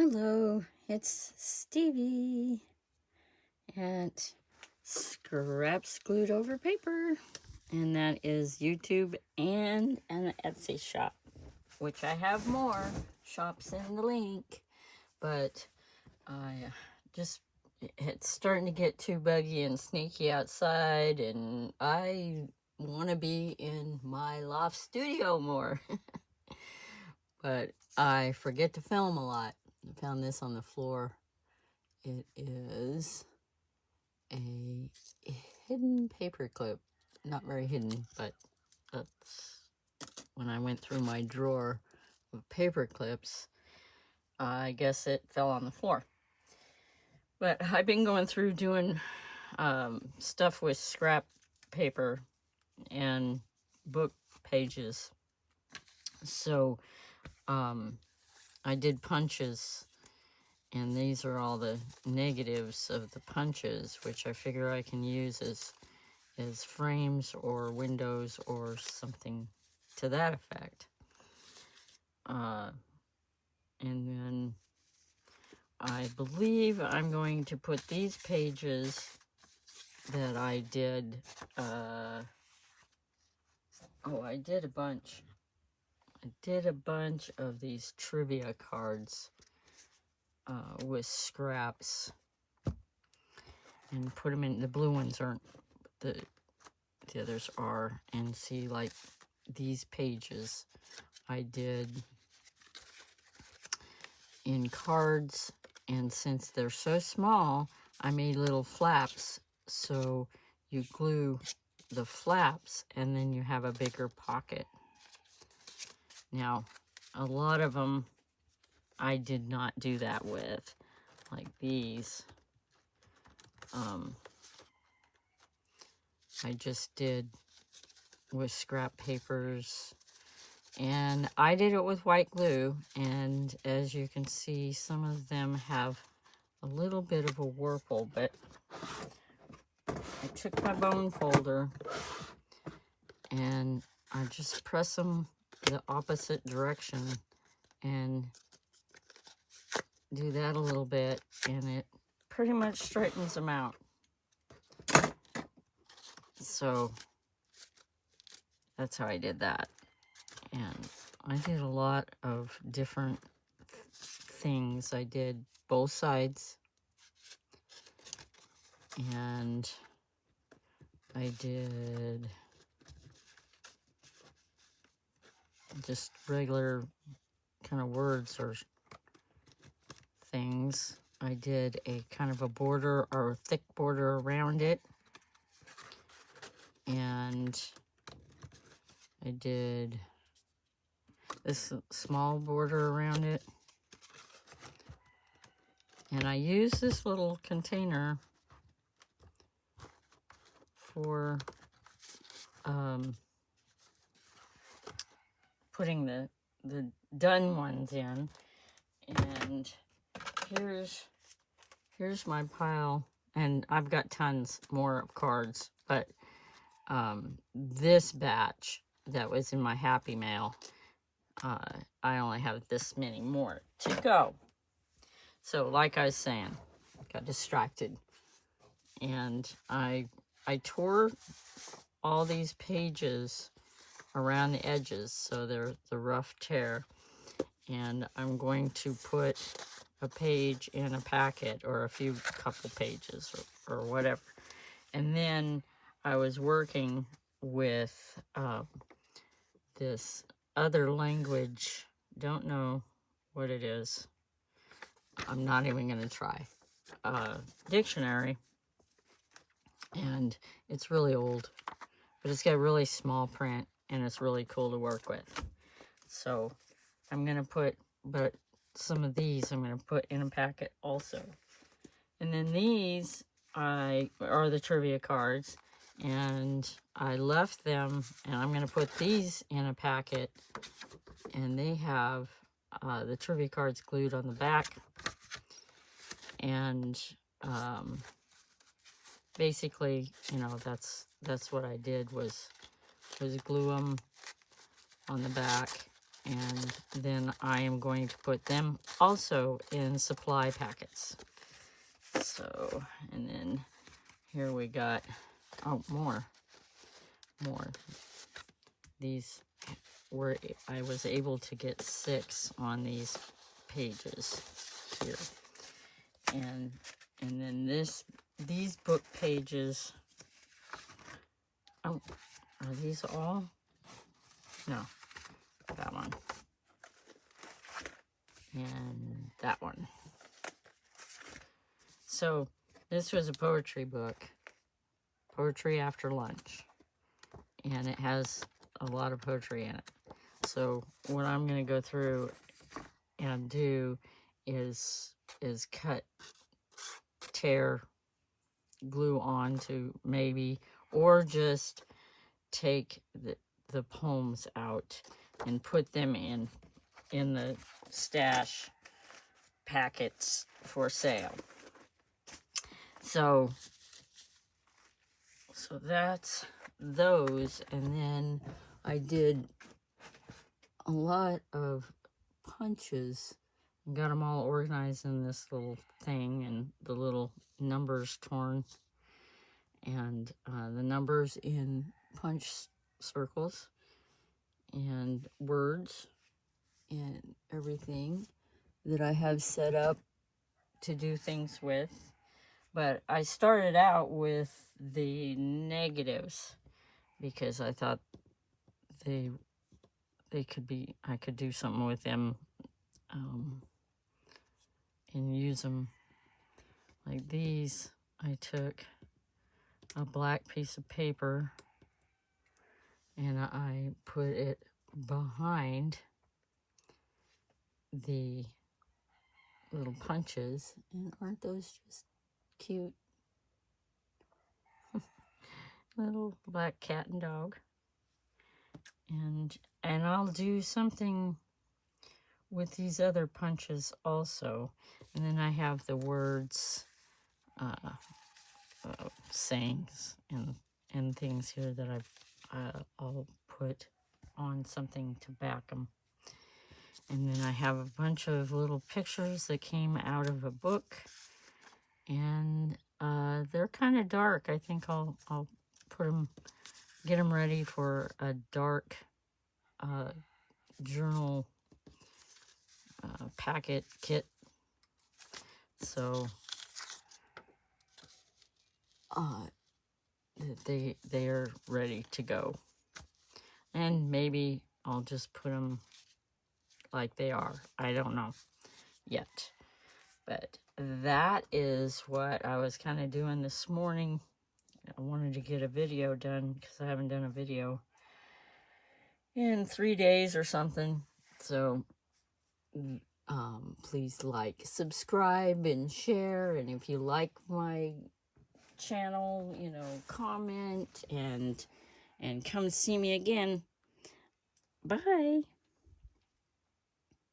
Hello, it's Stevie at ScrapsGluedOverPaper, and that is YouTube and an Etsy shop, which I have more shops in the link, but it's starting to get too buggy and sneaky outside, and I want to be in my loft studio more. But I forget to film a lot. I found this on the floor. It is a hidden paper clip. Not very hidden, but that's when I went through my drawer of paper clips, I guess it fell on the floor. But I've been going through doing stuff with scrap paper and book pages. So I did punches, and these are all the negatives of the punches, which I figure I can use as frames or windows or something to that effect. And then I believe I'm going to put these pages that I did, I did a bunch. I did a bunch of these trivia cards with scraps, and put them in. The blue ones aren't, the others are. And see, like these pages I did in cards, and since they're so small, I made little flaps, so you glue the flaps and then you have a bigger pocket. Now, a lot of them I did not do that with, like these. I just did with scrap papers, and I did it with white glue, and as you can see, some of them have a little bit of a warple, but I took my bone folder and I just press them the opposite direction and do that a little bit, and it pretty much straightens them out. So that's how I did that. And I did a lot of different things. I did both sides, and I did just regular kind of words or things. I did a kind of a border or a thick border around it, and I did this small border around it, and I use this little container for putting the done ones in. And here's my pile, and I've got tons more of cards, but this batch that was in my Happy Mail, I only have this many more to go. So like I was saying, got distracted, and I tore all these pages around the edges, so they're the rough tear, and I'm going to put a page in a packet, or a couple pages, or whatever. And then I was working with this other language, don't know what it is, I'm not even going to try, dictionary, and it's really old, but it's got really small print, and it's really cool to work with. So I'm going to put, but some of these I'm going to put in a packet also. And then these are the trivia cards, and I left them, and I'm going to put these in a packet, and they have the trivia cards glued on the back. And basically, you know, that's what I did was glue them on the back, And then I am going to put them also in supply packets. So, and then here we got, oh, more. These were, I was able to get 6 on these pages here. And then these book pages, oh, are these all? No, that one. And that one. So this was a poetry book, Poetry After Lunch. And it has a lot of poetry in it. So what I'm going to go through and do is cut, tear, glue on to maybe, or just take the poems out and put them in the stash packets for sale. So that's those. And then I did a lot of punches and got them all organized in this little thing, and the little numbers torn, and the numbers in punch circles, and words and everything that I have set up to do things with. But I started out with the negatives because I thought they could be, I could do something with them and use them like these. I took a black piece of paper and I put it behind the little punches, and aren't those just cute? Little black cat and dog. And I'll do something with these other punches also. And then I have the words, sayings and things here that I'll put on something to back them. And then I have a bunch of little pictures that came out of a book, and they're kind of dark. I think I'll put them, get them ready for a dark journal packet kit. So they are ready to go. And maybe I'll just put them like they are. I don't know yet. But that is what I was kind of doing this morning. I wanted to get a video done because I haven't done a video in 3 days or something. So please like, subscribe, and share. And if you like my channel, you know, comment and come see me again. Bye.